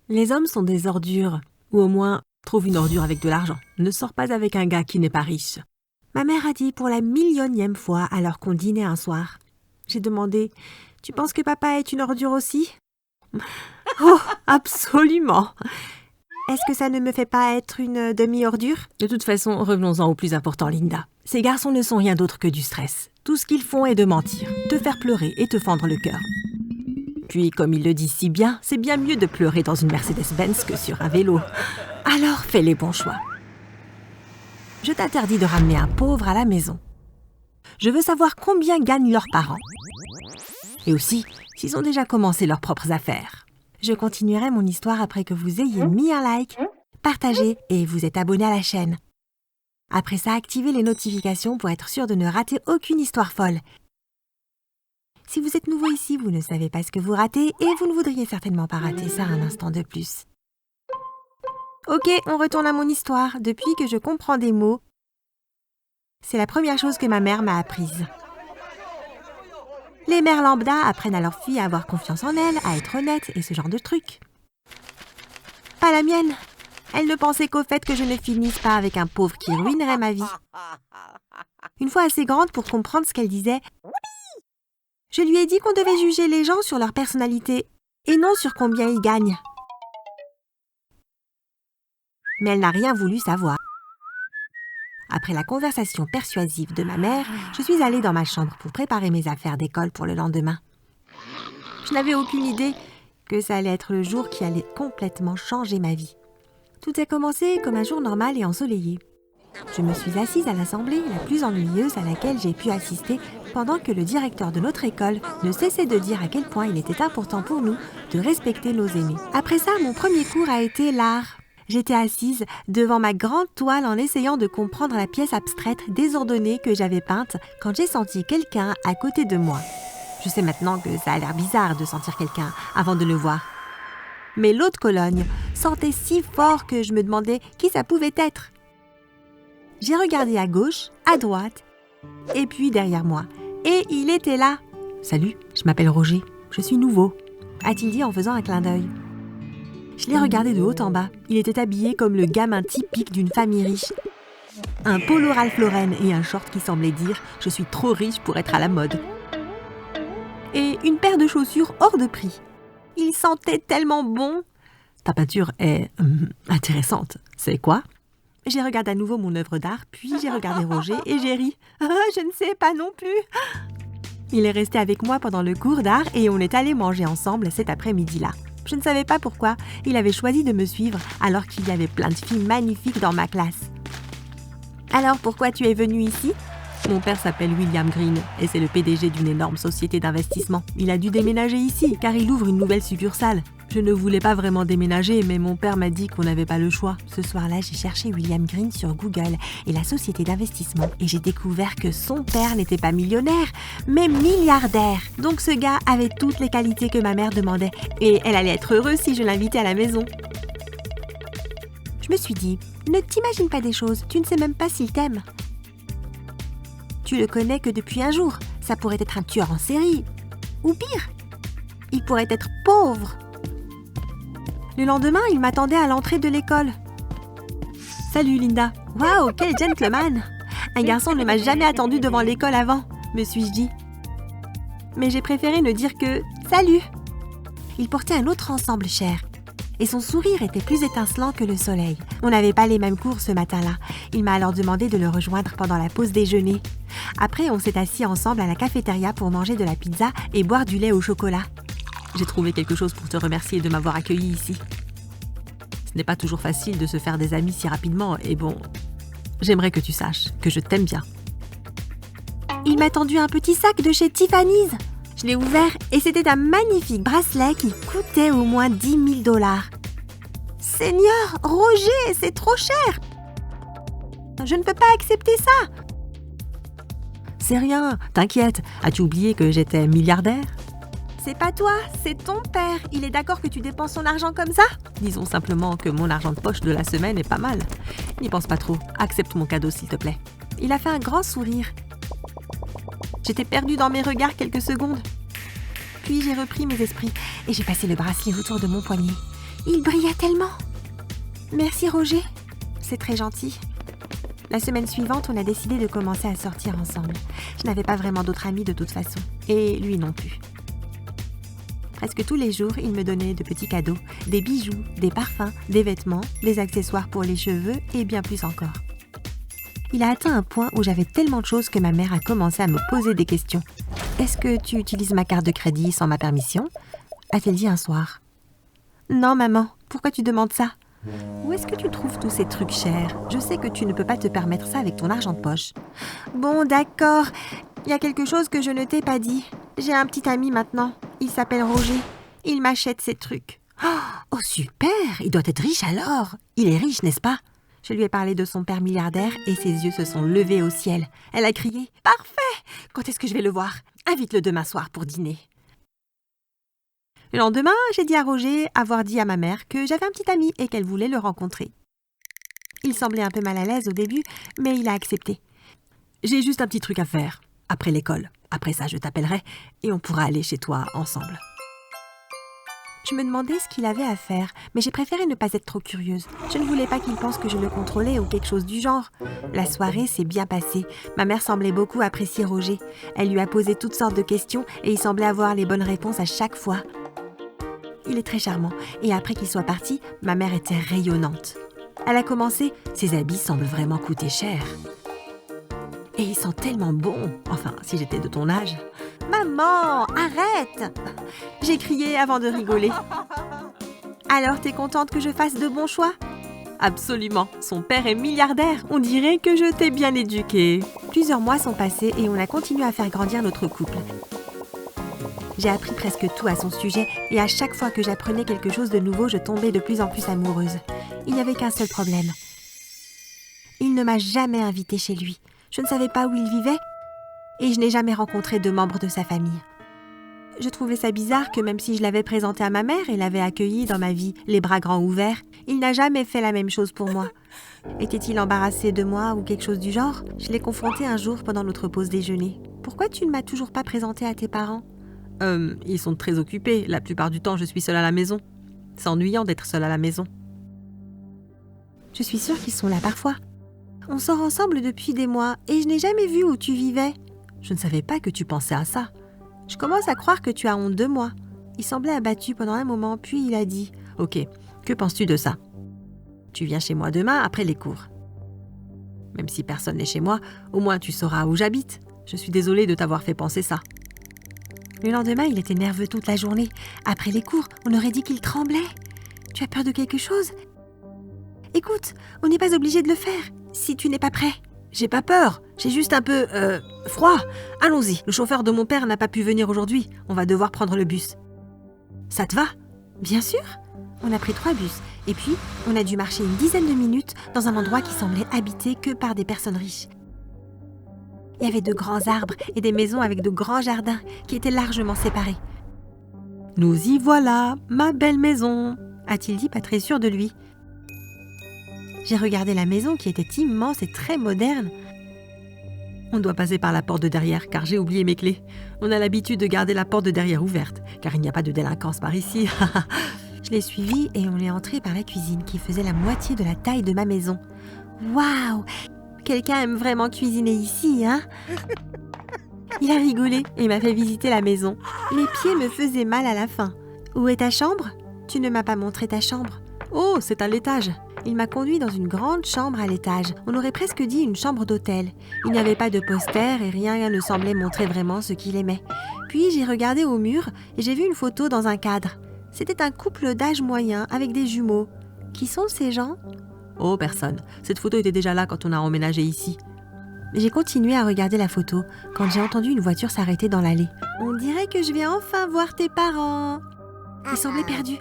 Les hommes sont des ordures, ou au moins, trouve une ordure avec de l'argent. Ne sors pas avec un gars qui n'est pas riche. Ma mère a dit pour la millionième fois alors qu'on dînait un soir. J'ai demandé « Tu penses que papa est une ordure aussi ?» Oh, absolument. Est-ce que ça ne me fait pas être une demi-ordure? De toute façon, revenons-en au plus important, Linda. Ces garçons ne sont rien d'autre que du stress. Tout ce qu'ils font est de mentir, te faire pleurer et te fendre le cœur. Puis, comme il le dit si bien, c'est bien mieux de pleurer dans une Mercedes-Benz que sur un vélo. Alors, fais les bons choix. Je t'interdis de ramener un pauvre à la maison. Je veux savoir combien gagnent leurs parents. Et aussi, s'ils ont déjà commencé leurs propres affaires. Je continuerai mon histoire après que vous ayez mis un like, partagé et vous êtes abonné à la chaîne. Après ça, activez les notifications pour être sûr de ne rater aucune histoire folle. Si vous êtes nouveau ici, vous ne savez pas ce que vous ratez et vous ne voudriez certainement pas rater ça un instant de plus. Ok, on retourne à mon histoire. Depuis que je comprends des mots, c'est la première chose que ma mère m'a apprise. Les mères lambda apprennent à leurs filles à avoir confiance en elles, à être honnêtes et ce genre de trucs. Pas la mienne. Elle ne pensait qu'au fait que je ne finisse pas avec un pauvre qui ruinerait ma vie. Une fois assez grande pour comprendre ce qu'elle disait, je lui ai dit qu'on devait juger les gens sur leur personnalité et non sur combien ils gagnent. Mais elle n'a rien voulu savoir. Après la conversation persuasive de ma mère, je suis allée dans ma chambre pour préparer mes affaires d'école pour le lendemain. Je n'avais aucune idée que ça allait être le jour qui allait complètement changer ma vie. Tout a commencé comme un jour normal et ensoleillé. Je me suis assise à l'assemblée la plus ennuyeuse à laquelle j'ai pu assister pendant que le directeur de notre école ne cessait de dire à quel point il était important pour nous de respecter nos aînés. Après ça, mon premier cours a été l'art. J'étais assise devant ma grande toile en essayant de comprendre la pièce abstraite désordonnée que j'avais peinte quand j'ai senti quelqu'un à côté de moi. Je sais maintenant que ça a l'air bizarre de sentir quelqu'un avant de le voir. Mais l'autre colonne sentait si fort que je me demandais qui ça pouvait être. J'ai regardé à gauche, à droite, et puis derrière moi. Et il était là. « Salut, je m'appelle Roger, je suis nouveau », a-t-il dit en faisant un clin d'œil. Je l'ai regardé de haut en bas. Il était habillé comme le gamin typique d'une famille riche. Un polo Ralph Lauren et un short qui semblait dire « Je suis trop riche pour être à la mode ». Et une paire de chaussures hors de prix. Il sentait tellement bon. Ta peinture est intéressante. C'est quoi? J'ai regardé à nouveau mon œuvre d'art, puis j'ai regardé Roger et j'ai ri. Je ne sais pas non plus. Il est resté avec moi pendant le cours d'art et on est allé manger ensemble cet après-midi-là. Je ne savais pas pourquoi il avait choisi de me suivre alors qu'il y avait plein de filles magnifiques dans ma classe. Alors pourquoi tu es venu ici? Mon père s'appelle William Green et c'est le PDG d'une énorme société d'investissement. Il a dû déménager ici car il ouvre une nouvelle succursale. Je ne voulais pas vraiment déménager, mais mon père m'a dit qu'on n'avait pas le choix. Ce soir-là, j'ai cherché William Green sur Google et la société d'investissement et j'ai découvert que son père n'était pas millionnaire, mais milliardaire. Donc ce gars avait toutes les qualités que ma mère demandait et elle allait être heureuse si je l'invitais à la maison. Je me suis dit, ne t'imagine pas des choses, tu ne sais même pas s'il t'aime. Tu le connais que depuis un jour, ça pourrait être un tueur en série. Ou pire, il pourrait être pauvre. Le lendemain, il m'attendait à l'entrée de l'école. « Salut Linda. Waouh, quel gentleman! Un garçon ne m'a jamais attendu devant l'école avant, me suis-je dit. Mais j'ai préféré ne dire que « Salut !» Il portait un autre ensemble cher. Et son sourire était plus étincelant que le soleil. On n'avait pas les mêmes cours ce matin-là. Il m'a alors demandé de le rejoindre pendant la pause déjeuner. Après, on s'est assis ensemble à la cafétéria pour manger de la pizza et boire du lait au chocolat. J'ai trouvé quelque chose pour te remercier de m'avoir accueilli ici. Ce n'est pas toujours facile de se faire des amis si rapidement et bon, j'aimerais que tu saches que je t'aime bien. Il m'a tendu un petit sac de chez Tiffany's. Je l'ai ouvert et c'était un magnifique bracelet qui coûtait au moins 10 000 $. Seigneur, Roger, c'est trop cher! Je ne peux pas accepter ça! C'est rien, t'inquiète. As-tu oublié que j'étais milliardaire? C'est pas toi, c'est ton père. Il est d'accord que tu dépenses son argent comme ça? Disons simplement que mon argent de poche de la semaine est pas mal. N'y pense pas trop. Accepte mon cadeau, s'il te plaît. Il a fait un grand sourire. J'étais perdue dans mes regards quelques secondes. Puis j'ai repris mes esprits et j'ai passé le bracelet autour de mon poignet. Il brillait tellement. Merci Roger, c'est très gentil. La semaine suivante, on a décidé de commencer à sortir ensemble. Je n'avais pas vraiment d'autres amis de toute façon, et lui non plus. Presque tous les jours, il me donnait de petits cadeaux, des bijoux, des parfums, des vêtements, des accessoires pour les cheveux et bien plus encore. Il a atteint un point où j'avais tellement de choses que ma mère a commencé à me poser des questions. « Est-ce que tu utilises ma carte de crédit sans ma permission ?» a-t-elle dit un soir. « Non maman, pourquoi tu demandes ça ? Où est-ce que tu trouves tous ces trucs chers ? Je sais que tu ne peux pas te permettre ça avec ton argent de poche. » Bon d'accord, il y a quelque chose que je ne t'ai pas dit. J'ai un petit ami maintenant, il s'appelle Roger. Il m'achète ces trucs. Oh super, il doit être riche alors. Il est riche, n'est-ce pas ? Je lui ai parlé de son père milliardaire et ses yeux se sont levés au ciel. Elle a crié « Parfait ! Quand est-ce que je vais le voir ? Invite-le demain soir pour dîner. » Le lendemain, j'ai dit à Roger avoir dit à ma mère que j'avais un petit ami et qu'elle voulait le rencontrer. Il semblait un peu mal à l'aise au début, mais il a accepté. « J'ai juste un petit truc à faire, après l'école. Après ça, je t'appellerai et on pourra aller chez toi ensemble. » Je me demandais ce qu'il avait à faire, mais j'ai préféré ne pas être trop curieuse. Je ne voulais pas qu'il pense que je le contrôlais ou quelque chose du genre. La soirée s'est bien passée. Ma mère semblait beaucoup apprécier Roger. Elle lui a posé toutes sortes de questions et il semblait avoir les bonnes réponses à chaque fois. Il est très charmant et après qu'il soit parti, ma mère était rayonnante. Elle a commencé « Ses habits semblent vraiment coûter cher. » Et ils sont tellement bons. Enfin, si j'étais de ton âge. « Maman, arrête !» J'ai crié avant de rigoler. « Alors, t'es contente que je fasse de bons choix ?» Absolument. Son père est milliardaire. On dirait que je t'ai bien éduquée. Plusieurs mois sont passés et on a continué à faire grandir notre couple. J'ai appris presque tout à son sujet et à chaque fois que j'apprenais quelque chose de nouveau, je tombais de plus en plus amoureuse. Il n'y avait qu'un seul problème. Il ne m'a jamais invitée chez lui. Je ne savais pas où il vivait et je n'ai jamais rencontré de membres de sa famille. Je trouvais ça bizarre que même si je l'avais présenté à ma mère et l'avais accueilli dans ma vie, les bras grands ouverts, il n'a jamais fait la même chose pour moi. Était-il embarrassé de moi ou quelque chose du genre ? Je l'ai confronté un jour pendant notre pause déjeuner. « Pourquoi tu ne m'as toujours pas présenté à tes parents ?» Ils sont très occupés. La plupart du temps, je suis seule à la maison. C'est ennuyant d'être seule à la maison. Je suis sûre qu'ils sont là parfois. On sort ensemble depuis des mois et je n'ai jamais vu où tu vivais. Je ne savais pas que tu pensais à ça. Je commence à croire que tu as honte de moi. Il semblait abattu pendant un moment, puis il a dit « Ok, que penses-tu de ça ? Tu viens chez moi demain après les cours. Même si personne n'est chez moi, au moins tu sauras où j'habite. Je suis désolée de t'avoir fait penser ça. » Le lendemain, il était nerveux toute la journée. Après les cours, on aurait dit qu'il tremblait. « Tu as peur de quelque chose ? Écoute, on n'est pas obligé de le faire, si tu n'es pas prêt. » J'ai pas peur, j'ai juste un peu, froid. Allons-y, le chauffeur de mon père n'a pas pu venir aujourd'hui. On va devoir prendre le bus. Ça te va ? Bien sûr. On a pris 3 bus. Et puis, on a dû marcher une dizaine de minutes dans un endroit qui semblait habité que par des personnes riches. Il y avait de grands arbres et des maisons avec de grands jardins qui étaient largement séparés. « Nous y voilà, ma belle maison !» a-t-il dit, pas très sûr de lui. J'ai regardé la maison qui était immense et très moderne. On doit passer par la porte de derrière car j'ai oublié mes clés. On a l'habitude de garder la porte de derrière ouverte car il n'y a pas de délinquance par ici. Je l'ai suivi et on est entré par la cuisine qui faisait la moitié de la taille de ma maison. Waouh! Quelqu'un aime vraiment cuisiner ici, hein? Il a rigolé et m'a fait visiter la maison. Mes pieds me faisaient mal à la fin. Où est ta chambre? Tu ne m'as pas montré ta chambre. Oh, c'est à l'étage. Il m'a conduit dans une grande chambre à l'étage. On aurait presque dit une chambre d'hôtel. Il n'y avait pas de poster et rien ne semblait montrer vraiment ce qu'il aimait. Puis j'ai regardé au mur et j'ai vu une photo dans un cadre. C'était un couple d'âge moyen avec des jumeaux. Qui sont ces gens? Oh, personne. Cette photo était déjà là quand on a emménagé ici. J'ai continué à regarder la photo quand j'ai entendu une voiture s'arrêter dans l'allée. On dirait que je vais enfin voir tes parents. Il semblait perdu.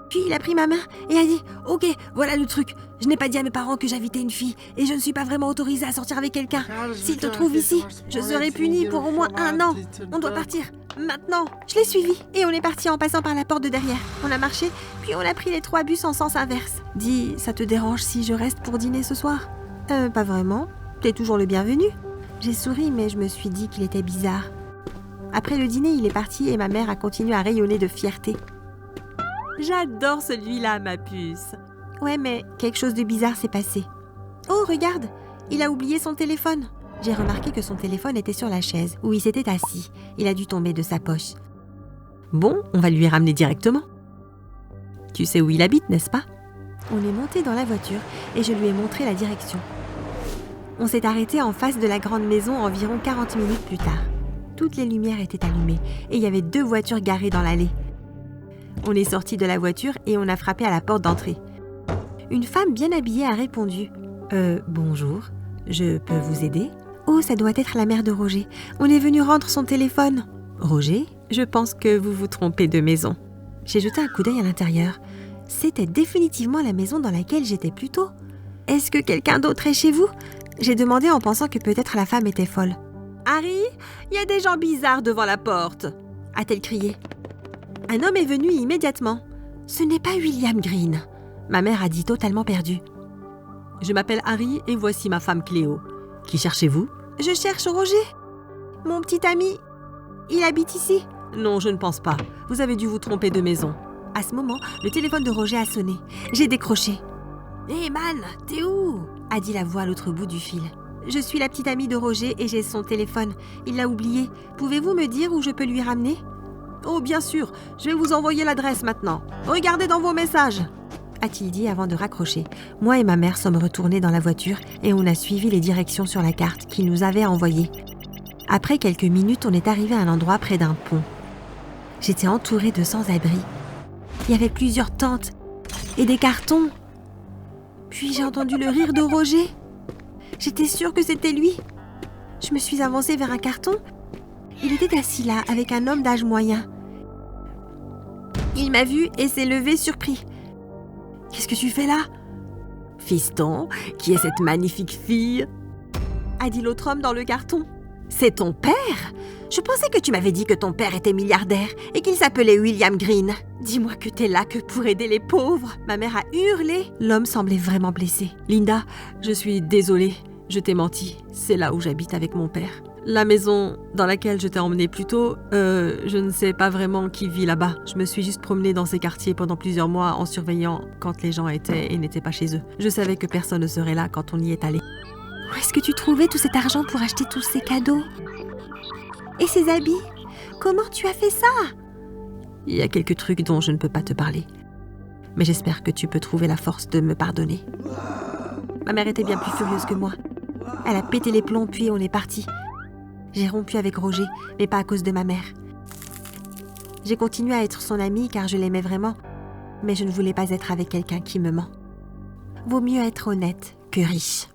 Puis il a pris ma main et a dit « Ok, voilà le truc. Je n'ai pas dit à mes parents que j'invitais une fille et je ne suis pas vraiment autorisée à sortir avec quelqu'un. S'ils te trouvent ici, je serai punie pour au moins 1 an. On doit partir. Maintenant. » Je l'ai suivi et on est parti en passant par la porte de derrière. On a marché, puis on a pris les 3 bus en sens inverse. Dis, ça te dérange si je reste pour dîner ce soir? Pas vraiment. T'es toujours le bienvenu. J'ai souri mais je me suis dit qu'il était bizarre. Après le dîner, il est parti et ma mère a continué à rayonner de fierté. J'adore celui-là, ma puce. Ouais, mais quelque chose de bizarre s'est passé. Oh, regarde, il a oublié son téléphone. J'ai remarqué que son téléphone était sur la chaise où il s'était assis. Il a dû tomber de sa poche. Bon, on va lui ramener directement. Tu sais où il habite, n'est-ce pas? On est monté dans la voiture et je lui ai montré la direction. On s'est arrêté en face de la grande maison environ 40 minutes plus tard. Toutes les lumières étaient allumées et il y avait 2 voitures garées dans l'allée. On est sorti de la voiture et on a frappé à la porte d'entrée. Une femme bien habillée a répondu « Bonjour, je peux vous aider ?» Oh, ça doit être la mère de Roger. On est venu rendre son téléphone. Roger, je pense que vous vous trompez de maison. J'ai jeté un coup d'œil à l'intérieur. C'était définitivement la maison dans laquelle j'étais plus tôt. Est-ce que quelqu'un d'autre est chez vous? J'ai demandé en pensant que peut-être la femme était folle. Harry, il y a des gens bizarres devant la porte, a-t-elle crié. Un homme est venu immédiatement. Ce n'est pas William Green. Ma mère a dit totalement perdue. Je m'appelle Harry et voici ma femme Cléo. Qui cherchez-vous? Je cherche Roger. Mon petit ami. Il habite ici. Non, je ne pense pas. Vous avez dû vous tromper de maison. À ce moment, le téléphone de Roger a sonné. J'ai décroché. « Hé man, t'es où ?» a dit la voix à l'autre bout du fil. Je suis la petite amie de Roger et j'ai son téléphone. Il l'a oublié. Pouvez-vous me dire où je peux lui ramener? Oh, bien sûr. Je vais vous envoyer l'adresse maintenant. Regardez dans vos messages, a-t-il dit avant de raccrocher. Moi et ma mère sommes retournés dans la voiture et on a suivi les directions sur la carte qu'il nous avait envoyée. Après quelques minutes, on est arrivé à un endroit près d'un pont. J'étais entourée de sans-abri. Il y avait plusieurs tentes et des cartons. Puis j'ai entendu le rire de Roger. J'étais sûre que c'était lui. Je me suis avancée vers un carton. Il était assis là avec un homme d'âge moyen. Il m'a vue et s'est levé surpris. « Qu'est-ce que tu fais là ?»« Fiston, qui est cette magnifique fille ?» a dit l'autre homme dans le carton. « C'est ton père ? Je pensais que tu m'avais dit que ton père était milliardaire et qu'il s'appelait William Green. Dis-moi que t'es là que pour aider les pauvres. » Ma mère a hurlé. L'homme semblait vraiment blessé. « Linda, je suis désolée. Je t'ai menti. C'est là où j'habite avec mon père. La maison dans laquelle je t'ai emmenée plus tôt, je ne sais pas vraiment qui vit là-bas. Je me suis juste promenée dans ces quartiers pendant plusieurs mois en surveillant quand les gens étaient et n'étaient pas chez eux. Je savais que personne ne serait là quand on y est allé. » Où est-ce que tu trouvais tout cet argent pour acheter tous ces cadeaux? Et ces habits? Comment tu as fait ça? Il y a quelques trucs dont je ne peux pas te parler. Mais j'espère que tu peux trouver la force de me pardonner. Ma mère était bien plus furieuse que moi. Elle a pété les plombs puis on est parti. J'ai rompu avec Roger, mais pas à cause de ma mère. J'ai continué à être son amie car je l'aimais vraiment, mais je ne voulais pas être avec quelqu'un qui me ment. Vaut mieux être honnête que riche.